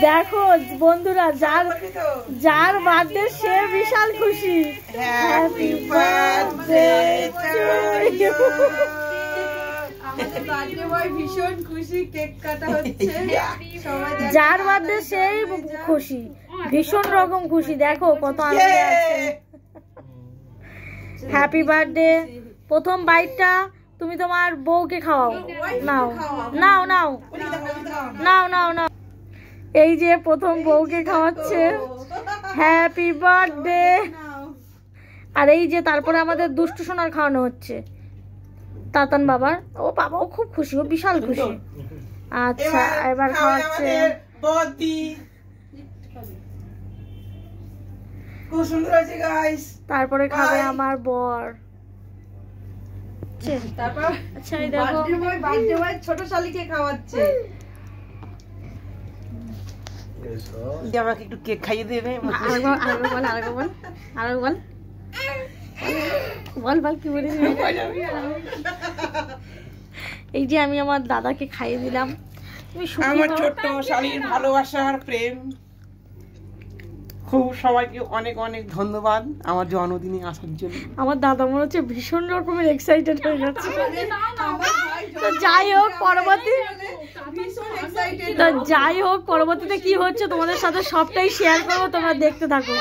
দেখো বন্ধুরা, যার বার্থডে সে বিশাল খুশি। Happy birthday to you. আমাদের বার্থডে বয় ভীষণ খুশি, কেক কাটা হচ্ছে। যার বার্থডে সেই খুশি, ভীষণ রকম খুশি। দেখো কত আনন্দ আছে। Happy birthday. প্রথম বাইটটা তুমি তোমার বউকে খাওয়াও। নাও নাও নাও নাও নাও নাও। এই যে প্রথম বউকে খাওয়াচ্ছে। Happy birthday. আর এই যে তারপরে আমাদের দুষ্টু সোনার খাওয়ানো হচ্ছে তাতান বাবার। ও বাবাও খুব খুশি, ও বিশাল খুশি। আচ্ছা এবার খাওয়াচ্ছে। খুব সুন্দর হয়েছে গাইস। তারপরে খাবে আমার বর। তারপর আচ্ছা এই দেখো বার্থডে বয় ছোট শালিকে খাওয়াচ্ছে। আমাকে একটু কেক খাইয়ে দেবে। বল কি বলিস। এই যে আমি আমার দাদাকে খাইয়ে দিলাম। আমার ছোট্ট শালীর ভালোবাসার প্রেম। খুব সবাইকে অনেক অনেক ধন্যবাদ আমার জন্মদিনে আসার জন্য। আমার দাদা মনে হচ্ছে ভীষণ রকমের এক্সাইটেড হয়ে যাচ্ছে। তো যাই হোক পরবর্তীতে কি হচ্ছে তোমাদের সাথে সবটাই শেয়ার করবো, তোমরা দেখতে থাকো।